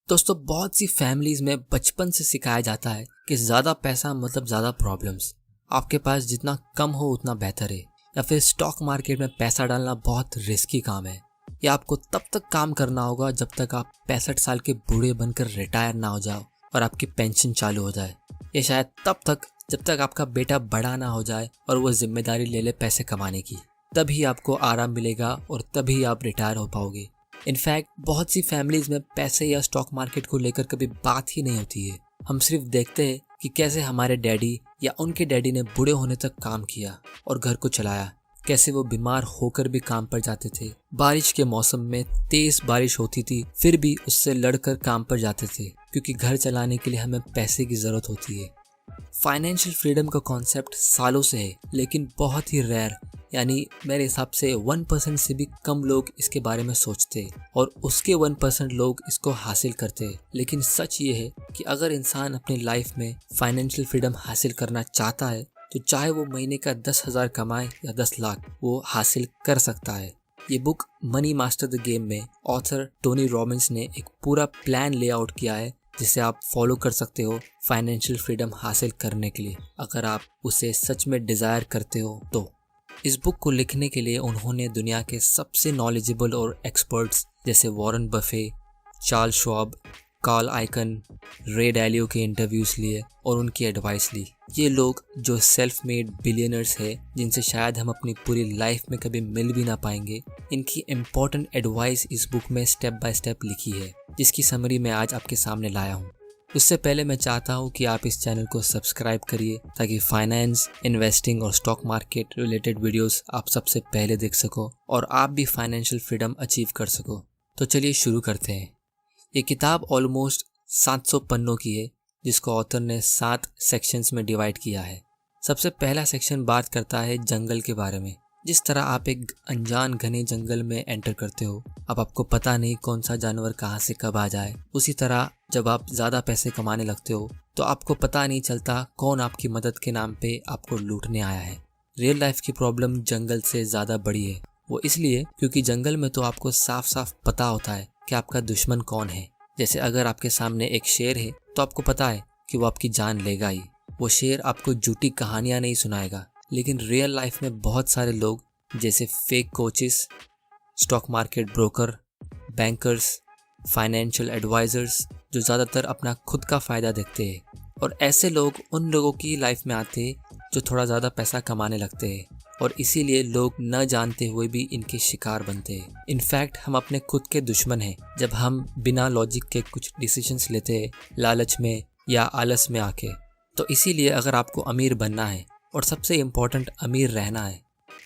दोस्तों, बहुत सी फैमिलीज में बचपन से सिखाया जाता है कि ज़्यादा पैसा मतलब ज़्यादा प्रॉब्लम्स। आपके पास जितना कम हो उतना बेहतर है, या फिर स्टॉक मार्केट में पैसा डालना बहुत रिस्की काम है। या आपको तब तक काम करना होगा जब तक आप 65 साल के बूढ़े बनकर रिटायर ना हो जाओ और आपकी पेंशन चालू हो जाए। या शायद तब तक जब तक आपका बेटा बड़ा ना हो जाए और वो जिम्मेदारी ले ले पैसे कमाने की। तभी आपको आराम मिलेगा और तभी आप रिटायर हो पाओगे। इनफैक्ट बहुत सी फैमिलीज में पैसे या स्टॉक मार्केट को लेकर कभी बात ही नहीं होती है। हम सिर्फ देखते हैं कि कैसे हमारे डैडी या उनके डैडी ने बूढ़े होने तक काम किया और घर को चलाया, कैसे वो बीमार होकर भी काम पर जाते थे। बारिश के मौसम में तेज बारिश होती थी फिर भी उससे लड़कर काम पर जाते थे, क्योंकि घर चलाने के लिए हमें पैसे की जरूरत होती है। फाइनेंशियल फ्रीडम का कॉन्सेप्ट सालों से है, लेकिन बहुत ही रेयर, यानी मेरे हिसाब से 1% से भी कम लोग इसके बारे में सोचते हैं और उसके 1% लोग इसको हासिल करते हैं। लेकिन सच ये है कि अगर इंसान अपनी लाइफ में फाइनेंशियल फ्रीडम हासिल करना चाहता है तो चाहे वो महीने का 10,000 कमाए या 10 लाख, वो हासिल कर सकता है। ये book money master the game में ऑथर टोनी रॉबिन्स ने एक पूरा प्लान लेआउट किया है जिसे आप फॉलो कर सकते हो फाइनेंशियल फ्रीडम हासिल करने के लिए, अगर आप उसे सच में डिजायर करते हो तो। इस बुक को लिखने के लिए उन्होंने दुनिया के सबसे नॉलेजेबल और एक्सपर्ट्स जैसे Warren Buffett, Charles Schwab, Carl Icahn, Ray Dalio के इंटरव्यूज लिए और उनकी एडवाइस ली। ये लोग जो सेल्फ मेड बिलियनर्स है, जिनसे शायद हम अपनी पूरी लाइफ में कभी मिल भी ना पाएंगे, इनकी इम्पोर्टेंट एडवाइस इस बुक में स्टेप बाय स्टेप लिखी है, जिसकी समरी मैं आज आपके सामने लाया हूँ। उससे पहले मैं चाहता हूँ कि आप इस चैनल को सब्सक्राइब करिए ताकि फाइनेंस, इन्वेस्टिंग और स्टॉक मार्केट रिलेटेड वीडियोस आप सबसे पहले देख सको और आप भी फाइनेंशियल फ्रीडम अचीव कर सको। तो चलिए शुरू करते हैं। ये किताब ऑलमोस्ट 700 पन्नों की है, जिसको ऑथर ने 7 सेक्शंस में डिवाइड किया है। सबसे पहला सेक्शन बात करता है जंगल के बारे में। जिस तरह आप एक अनजान घने जंगल में एंटर करते हो, अब आपको पता नहीं कौन सा जानवर कहाँ से कब आ जाए। उसी तरह जब आप ज़्यादा पैसे कमाने लगते हो तो आपको पता नहीं चलता कौन आपकी मदद के नाम पे आपको लूटने आया है। रियल लाइफ की प्रॉब्लम जंगल से ज़्यादा बड़ी है। वो इसलिए क्योंकि जंगल में तो आपको साफ साफ पता होता है कि आपका दुश्मन कौन है। जैसे अगर आपके सामने एक शेर है तो आपको पता है कि वो आपकी जान लेगा ही। वो शेर आपको झूठी कहानियां नहीं सुनाएगा। लेकिन रियल लाइफ में बहुत सारे लोग जैसे fake coaches, stock market broker, bankers, financial advisors, जो ज़्यादातर अपना खुद का फ़ायदा देखते हैं, और ऐसे लोग उन लोगों की लाइफ में आते हैं जो थोड़ा ज़्यादा पैसा कमाने लगते हैं, और इसीलिए लोग न जानते हुए भी इनके शिकार बनते हैं। इनफैक्ट हम अपने खुद के दुश्मन हैं जब हम बिना लॉजिक के कुछ डिसीजंस लेते हैं, लालच में या आलस में आके। तो इसीलिए अगर आपको अमीर बनना है और सबसे इम्पोर्टेंट अमीर रहना है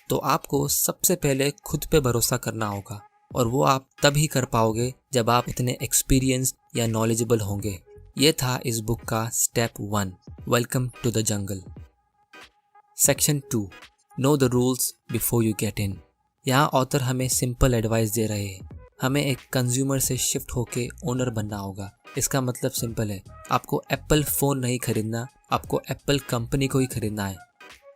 तो आपको सबसे पहले खुद पे भरोसा करना होगा, और वो आप तभी कर पाओगे जब आप इतने एक्सपीरियंस या नॉलेजेबल होंगे। ये था इस बुक का step 1, welcome to the jungle. Section 2, know the rules before you get in. यहाँ ऑथर हमें सिंपल एडवाइस दे रहे हैं। हमें एक कंज्यूमर से शिफ्ट होके ओनर बनना होगा। इसका मतलब सिंपल है, आपको एप्पल फ़ोन नहीं खरीदना, आपको एप्पल कंपनी को ही खरीदना है।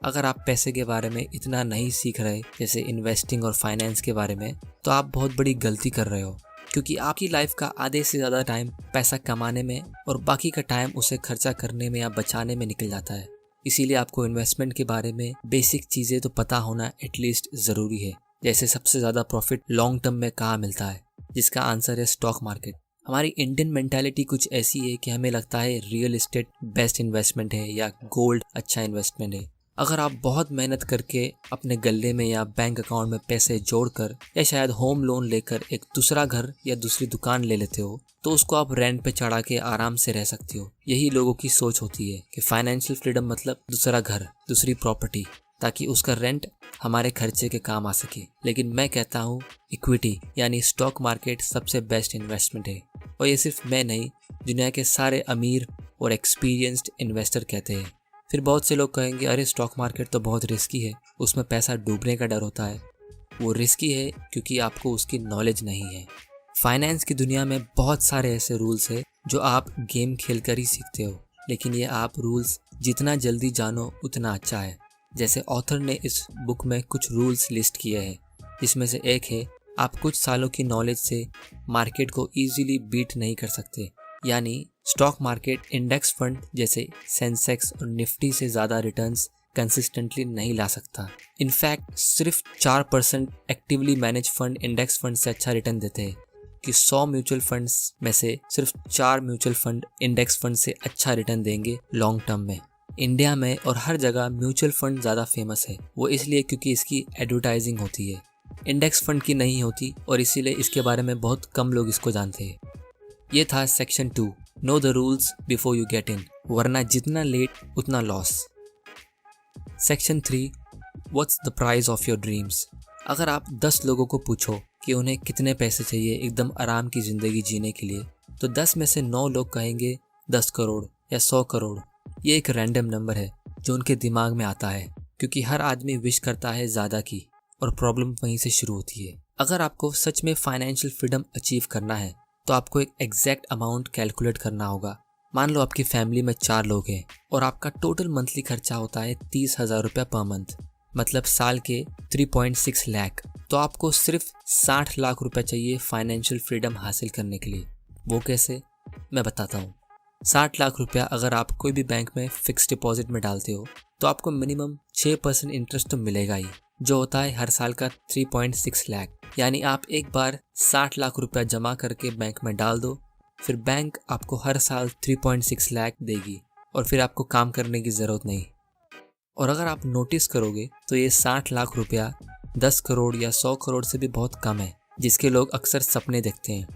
अगर आप पैसे के बारे में इतना नहीं सीख रहे, जैसे इन्वेस्टिंग और फाइनेंस के बारे में, तो आप बहुत बड़ी गलती कर रहे हो, क्योंकि आपकी लाइफ का आधे से ज़्यादा टाइम पैसा कमाने में और बाकी का टाइम उसे खर्चा करने में या बचाने में निकल जाता है। इसीलिए आपको इन्वेस्टमेंट के बारे में बेसिक चीज़ें तो पता होना एटलीस्ट ज़रूरी है। जैसे सबसे ज़्यादा प्रॉफिट लॉन्ग टर्म में कहाँ मिलता है, जिसका आंसर है स्टॉक मार्केट। हमारी इंडियन मेंटालिटी कुछ ऐसी है कि हमें लगता है रियल एस्टेट बेस्ट इन्वेस्टमेंट है या गोल्ड अच्छा इन्वेस्टमेंट है। अगर आप बहुत मेहनत करके अपने गल्ले में या बैंक अकाउंट में पैसे जोड़कर या शायद होम लोन लेकर एक दूसरा घर या दूसरी दुकान ले लेते हो, तो उसको आप रेंट पे चढ़ा के आराम से रह सकते हो। यही लोगों की सोच होती है कि फाइनेंशियल फ्रीडम मतलब दूसरा घर, दूसरी प्रॉपर्टी, ताकि उसका रेंट हमारे खर्चे के काम आ सके। लेकिन मैं कहता हूँ इक्विटी यानी स्टॉक मार्केट सबसे बेस्ट इन्वेस्टमेंट है, और ये सिर्फ मैं नहीं, दुनिया के सारे अमीर और एक्सपीरियंस्ड इन्वेस्टर कहते हैं। फिर बहुत से लोग कहेंगे अरे स्टॉक मार्केट तो बहुत रिस्की है, उसमें पैसा डूबने का डर होता है। वो रिस्की है क्योंकि आपको उसकी नॉलेज नहीं है। फाइनेंस की दुनिया में बहुत सारे ऐसे रूल्स हैं जो आप गेम खेलकर ही सीखते हो, लेकिन ये आप रूल्स जितना जल्दी जानो उतना अच्छा है। जैसे ऑथर ने इस बुक में कुछ रूल्स लिस्ट किए हैं, जिसमें से एक है आप कुछ सालों की नॉलेज से मार्केट को इजीली बीट नहीं कर सकते। यानी स्टॉक मार्केट इंडेक्स फंड जैसे सेंसेक्स और निफ्टी से ज़्यादा रिटर्न्स कंसिस्टेंटली नहीं ला सकता। इनफैक्ट सिर्फ 4% actively manage fund index fund से अच्छा रिटर्न देते हैं कि 100 म्यूचुअल फंड्स में से सिर्फ 4 म्यूचुअल फंड इंडेक्स फंड से अच्छा रिटर्न देंगे लॉन्ग टर्म में। इंडिया में और हर जगह म्यूचुअल फंड ज़्यादा फेमस है, वो इसलिए क्योंकि इसकी एडवर्टाइजिंग होती है, इंडेक्स फंड की नहीं होती, और इसीलिए इसके बारे में बहुत कम लोग इसको जानते हैं। ये था section 2, know the rules before you get इन, वरना जितना लेट उतना loss. Section 3, what's the price of your dreams. अगर आप 10 लोगों को पूछो कि उन्हें कितने पैसे चाहिए एकदम आराम की ज़िंदगी जीने के लिए, तो 10 में से 9 लोग कहेंगे 10 करोड़ या 100 करोड़। ये एक रैंडम नंबर है जो उनके दिमाग में आता है, क्योंकि हर आदमी विश करता है ज़्यादा की, और प्रॉब्लम वहीं से शुरू होती है। अगर आपको सच में फाइनेंशियल फ्रीडम अचीव करना है तो आपको एक एग्जैक्ट अमाउंट कैलकुलेट करना होगा। मान लो आपकी फैमिली में 4 लोग हैं और आपका टोटल मंथली खर्चा होता है 30,000 रुपये पर मंथ, मतलब साल के 3.6 लाख। तो आपको सिर्फ 60 लाख रुपए चाहिए फाइनेंशियल फ्रीडम हासिल करने के लिए। वो कैसे, मैं बताता हूँ। 60 लाख रुपया अगर आप कोई भी बैंक में फिक्स डिपॉजिट में डालते हो तो आपको मिनिमम 6% इंटरेस्ट तो मिलेगा ही, जो होता है हर साल का 3.6 लाख। यानी आप एक बार 60 लाख रुपया जमा करके बैंक में डाल दो, फिर बैंक आपको हर साल 3.6 लाख देगी, और फिर आपको काम करने की ज़रूरत नहीं। और अगर आप नोटिस करोगे तो ये 60 लाख रुपया 10 करोड़ या 100 करोड़ से भी बहुत कम है, जिसके लोग अक्सर सपने देखते हैं।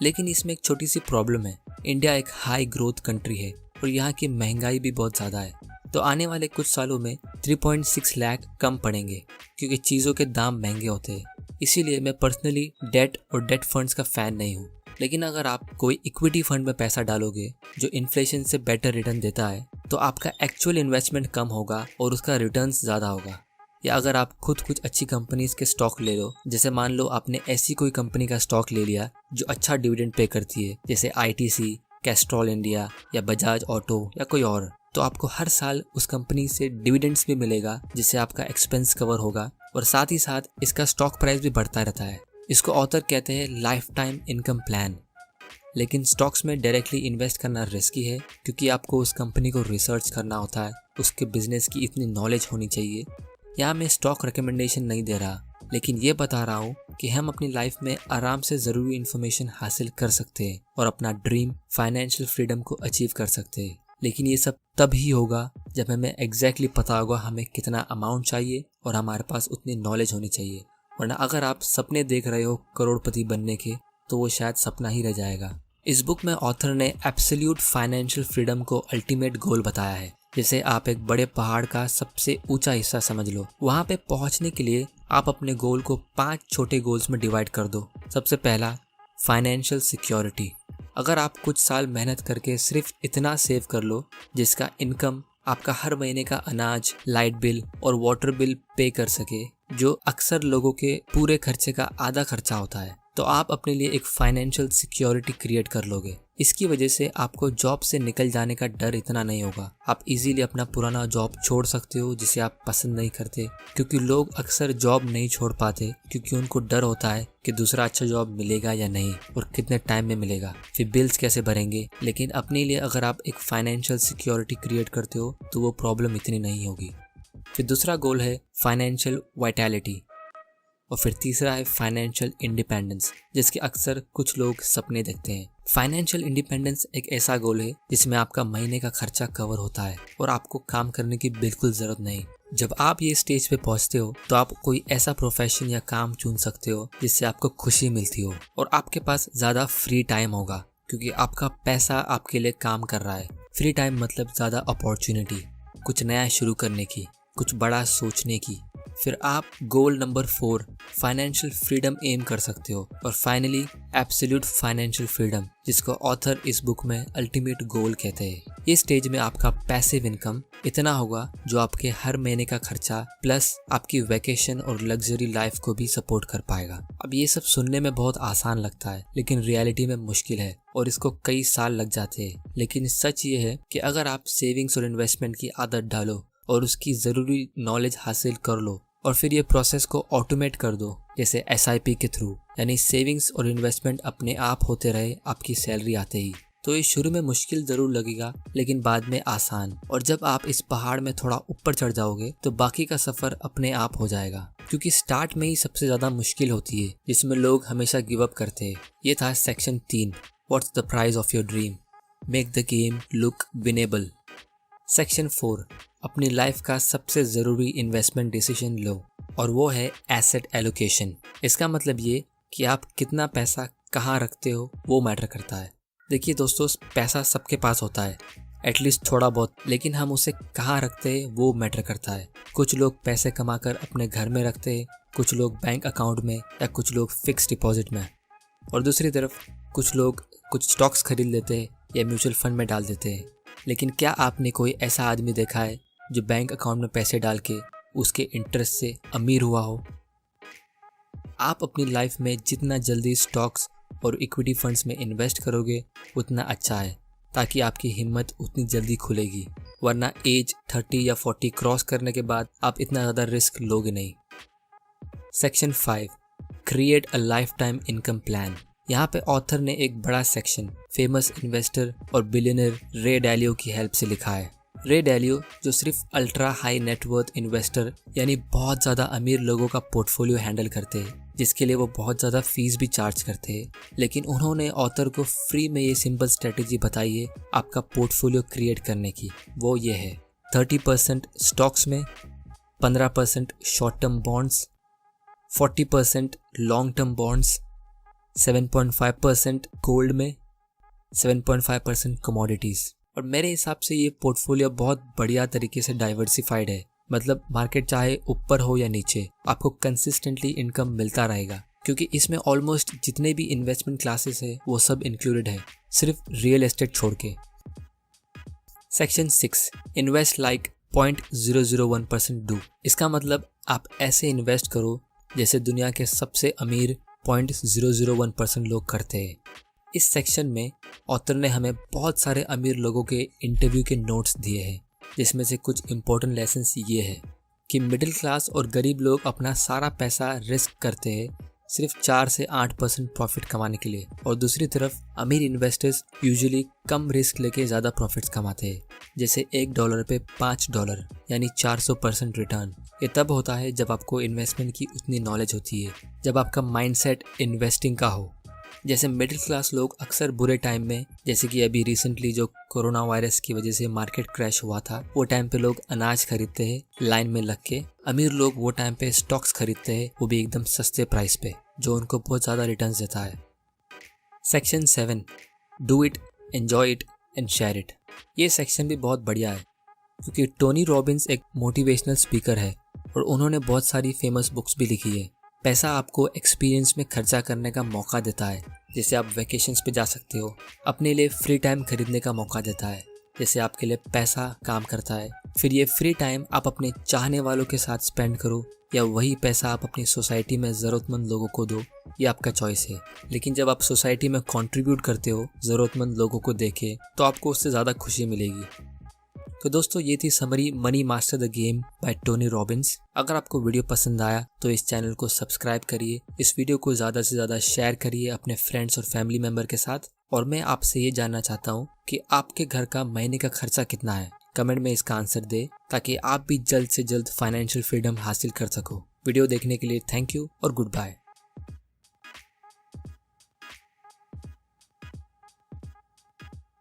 लेकिन इसमें एक छोटी सी प्रॉब्लम है। इंडिया एक हाई ग्रोथ कंट्री है और यहाँ की महंगाई भी बहुत ज़्यादा है, तो आने वाले कुछ सालों में 3.6 लाख कम पड़ेंगे, क्योंकि चीज़ों के दाम महंगे होते हैं। इसीलिए मैं पर्सनली डेट और डेट फंड्स का फ़ैन नहीं हूँ। लेकिन अगर आप कोई इक्विटी फंड में पैसा डालोगे जो इन्फ्लेशन से बेटर रिटर्न देता है, तो आपका एक्चुअल इन्वेस्टमेंट कम होगा और उसका रिटर्न्स ज़्यादा होगा। या अगर आप खुद कुछ अच्छी कंपनीज के स्टॉक ले लो, जैसे मान लो आपने ऐसी कोई कंपनी का स्टॉक ले लिया जो अच्छा डिविडेंड पे करती है, जैसे ITC, कैस्ट्रॉल इंडिया या बजाज ऑटो या कोई और, तो आपको हर साल उस कंपनी से डिविडेंड्स भी मिलेगा, जिससे आपका एक्सपेंस कवर होगा, और साथ ही साथ इसका स्टॉक प्राइस भी बढ़ता रहता है। इसको ऑथर कहते हैं लाइफ टाइम इनकम प्लान। लेकिन स्टॉक्स में डायरेक्टली इन्वेस्ट करना रिस्की है, क्योंकि आपको उस कंपनी को रिसर्च करना होता है, उसके बिजनेस की इतनी नॉलेज होनी चाहिए। यहाँ मैं स्टॉक रिकमेंडेशन नहीं दे रहा, लेकिन ये बता रहा हूँ कि हम अपनी लाइफ में आराम से ज़रूरी इन्फॉर्मेशन हासिल कर सकते हैं और अपना ड्रीम फाइनेंशियल फ्रीडम को अचीव कर सकते हैं। लेकिन ये सब तब ही होगा जब हमें एग्जैक्टली पता होगा हमें कितना अमाउंट चाहिए और हमारे पास उतनी नॉलेज होनी चाहिए। वरना अगर आप सपने देख रहे हो करोड़पति बनने के, तो वो शायद सपना ही रह जाएगा। इस बुक में ऑथर ने एब्सोल्यूट फाइनेंशियल फ्रीडम को अल्टीमेट गोल बताया है। जैसे आप एक बड़े पहाड़ का सबसे ऊंचा हिस्सा समझ लो। वहाँ पे पहुँचने के लिए आप अपने गोल को 5 छोटे गोल्स में डिवाइड कर दो। सबसे पहला, फाइनेंशियल सिक्योरिटी। अगर आप कुछ साल मेहनत करके सिर्फ इतना सेव कर लो जिसका इनकम आपका हर महीने का अनाज, लाइट बिल और वाटर बिल पे कर सके, जो अक्सर लोगों के पूरे खर्चे का आधा खर्चा होता है, तो आप अपने लिए एक फाइनेंशियल सिक्योरिटी क्रिएट कर लोगे। इसकी वजह से आपको जॉब से निकल जाने का डर इतना नहीं होगा। आप इजीली अपना पुराना जॉब छोड़ सकते हो जिसे आप पसंद नहीं करते, क्योंकि लोग अक्सर जॉब नहीं छोड़ पाते क्योंकि उनको डर होता है कि दूसरा अच्छा जॉब मिलेगा या नहीं और कितने टाइम में मिलेगा, फिर बिल्स कैसे भरेंगे। लेकिन अपने लिए अगर आप एक फाइनेंशियल सिक्योरिटी क्रिएट करते हो तो वो प्रॉब्लम इतनी नहीं होगी। फिर दूसरा गोल है फाइनेंशियल वाइटैलिटी, और फिर तीसरा है फाइनेंशियल इंडिपेंडेंस, जिसके अक्सर कुछ लोग सपने देखते हैं। फाइनेंशियल इंडिपेंडेंस एक ऐसा गोल है जिसमें आपका महीने का खर्चा कवर होता है और आपको काम करने की बिल्कुल जरूरत नहीं। जब आप ये स्टेज पे पहुंचते हो तो आप कोई ऐसा प्रोफेशन या काम चुन सकते हो जिससे आपको खुशी मिलती हो और आपके पास ज्यादा फ्री टाइम होगा, क्योंकि आपका पैसा आपके लिए काम कर रहा है। फ्री टाइम मतलब ज्यादा अपॉर्चुनिटी, कुछ नया शुरू करने की, कुछ बड़ा सोचने की। फिर आप goal number 4 financial freedom aim कर सकते हो, और फाइनली एब्सोल्यूट फाइनेंशियल फ्रीडम, जिसको ऑथर इस बुक में अल्टीमेट गोल कहते हैं। ये स्टेज में आपका पैसिव इनकम इतना होगा जो आपके हर महीने का खर्चा प्लस आपकी वैकेशन और लग्जरी लाइफ को भी सपोर्ट कर पाएगा। अब ये सब सुनने में बहुत आसान लगता है, लेकिन रियलिटी में मुश्किल है और इसको कई साल लग जाते हैं। लेकिन सच ये है कि अगर आप सेविंग्स और इन्वेस्टमेंट की आदत डालो और उसकी ज़रूरी नॉलेज हासिल कर लो, और फिर ये प्रोसेस को ऑटोमेट कर दो, जैसे SIP के थ्रू, यानी सेविंग्स और इन्वेस्टमेंट अपने आप होते रहे आपकी सैलरी आते ही। तो ये शुरू में मुश्किल जरूर लगेगा, लेकिन बाद में आसान, और जब आप इस पहाड़ में थोड़ा ऊपर चढ़ जाओगे तो बाकी का सफर अपने आप हो जाएगा, क्योंकि स्टार्ट में ही सबसे ज्यादा मुश्किल होती है, जिसमें लोग हमेशा गिव अप करते हैं। ये था section 3, what's the price of your dream, make the game look winnable. Section 4, अपनी लाइफ का सबसे ज़रूरी इन्वेस्टमेंट डिसीजन लो, और वो है एसेट एलोकेशन। इसका मतलब ये कि आप कितना पैसा कहाँ रखते हो वो मैटर करता है। देखिए दोस्तों, पैसा सबके पास होता है, एटलीस्ट थोड़ा बहुत, लेकिन हम उसे कहाँ रखते हैं वो मैटर करता है। कुछ लोग पैसे कमाकर अपने घर में रखते हैं, कुछ लोग बैंक अकाउंट में, या कुछ लोग फिक्स डिपॉजिट में, और दूसरी तरफ कुछ लोग कुछ स्टॉक्स खरीद लेते हैं या म्यूचुअल फंड में डाल देते हैं। लेकिन क्या आपने कोई ऐसा आदमी देखा है जो बैंक अकाउंट में पैसे डाल के उसके इंटरेस्ट से अमीर हुआ हो? आप अपनी लाइफ में जितना जल्दी स्टॉक्स और इक्विटी फंड्स में इन्वेस्ट करोगे उतना अच्छा है, ताकि आपकी हिम्मत उतनी जल्दी खुलेगी, वरना एज 30 या 40 क्रॉस करने के बाद आप इतना ज़्यादा रिस्क लोगे नहीं। Section 5, create a life time income plan. यहाँ पे ऑथर ने एक बड़ा सेक्शन फेमस इन्वेस्टर और बिलियनर रे डालियो की हेल्प से लिखा है। रे डालियो जो सिर्फ अल्ट्रा हाई नेटवर्थ इन्वेस्टर यानी बहुत ज़्यादा अमीर लोगों का पोर्टफोलियो हैंडल करते हैं, जिसके लिए वो बहुत ज़्यादा फीस भी चार्ज करते हैं, लेकिन उन्होंने ऑथर को फ्री में ये सिंपल स्ट्रेटेजी बताई है आपका पोर्टफोलियो क्रिएट करने की। वो ये है 30% स्टॉक्स में, 15% short term bonds, 40% long term bonds, 7.5% gold में, 7.5% कमोडिटीज़। और मेरे हिसाब से ये पोर्टफोलियो बहुत बढ़िया तरीके से डाइवर्सिफाइड है, मतलब मार्केट चाहे ऊपर हो या नीचे आपको कंसिस्टेंटली इनकम मिलता रहेगा, क्योंकि इसमें ऑलमोस्ट जितने भी इन्वेस्टमेंट क्लासेस है वो सब इंक्लूडेड है, सिर्फ रियल एस्टेट छोड़ के। Section 6, invest like 0.001% do. इसका मतलब आप ऐसे इन्वेस्ट करो जैसे दुनिया के सबसे अमीर 0.001% लोग करते हैं। इस सेक्शन में ऑथर ने हमें बहुत सारे अमीर लोगों के इंटरव्यू के नोट्स दिए हैं, जिसमें से कुछ इम्पोर्टेंट लेसन्स ये है कि मिडिल क्लास और गरीब लोग अपना सारा पैसा रिस्क करते हैं सिर्फ 4 से 8% प्रॉफिट कमाने के लिए, और दूसरी तरफ अमीर इन्वेस्टर्स यूजुअली कम रिस्क लेके ज़्यादा प्रॉफिट्स कमाते हैं, जैसे $1 पे $5 यानी 400% रिटर्न। ये तब होता है जब आपको इन्वेस्टमेंट की उतनी नॉलेज होती है, जब आपका माइंडसेट इन्वेस्टिंग का हो। जैसे मिडिल क्लास लोग अक्सर बुरे टाइम में, जैसे कि अभी रिसेंटली जो कोरोना वायरस की वजह से मार्केट क्रैश हुआ था, वो टाइम पे लोग अनाज खरीदते हैं लाइन में लग के। अमीर लोग वो टाइम पे स्टॉक्स खरीदते हैं, वो भी एकदम सस्ते प्राइस पे, जो उनको बहुत ज़्यादा रिटर्न्स देता है। Section 7, do it, enjoy it and share it. ये सेक्शन भी बहुत बढ़िया है, क्योंकि टोनी रॉबिन्स एक मोटिवेशनल स्पीकर है और उन्होंने बहुत सारी फेमस बुक्स भी लिखी है। पैसा आपको एक्सपीरियंस में खर्चा करने का मौका देता है, जैसे आप वैकेशंस पे जा सकते हो। अपने लिए फ्री टाइम खरीदने का मौका देता है, जैसे आपके लिए पैसा काम करता है। फिर ये फ्री टाइम आप अपने चाहने वालों के साथ स्पेंड करो, या वही पैसा आप अपनी सोसाइटी में ज़रूरतमंद लोगों को दो, ये आपका चॉइस है। लेकिन जब आप सोसाइटी में कंट्रीब्यूट करते हो ज़रूरतमंद लोगों को देके, तो आपको उससे ज़्यादा खुशी मिलेगी। तो दोस्तों, ये थी summary money master the game by Tony Robbins. अगर आपको वीडियो पसंद आया तो इस चैनल को सब्सक्राइब करिए, इस वीडियो को ज़्यादा से ज़्यादा शेयर करिए अपने फ्रेंड्स और फैमिली मेम्बर के साथ। और मैं आपसे ये जानना चाहता हूँ कि आपके घर का महीने का खर्चा कितना है। कमेंट में इसका आंसर दे, ताकि आप भी जल्द से जल्द फाइनेंशियल फ्रीडम हासिल कर सको। वीडियो देखने के लिए थैंक यू और गुड बाय।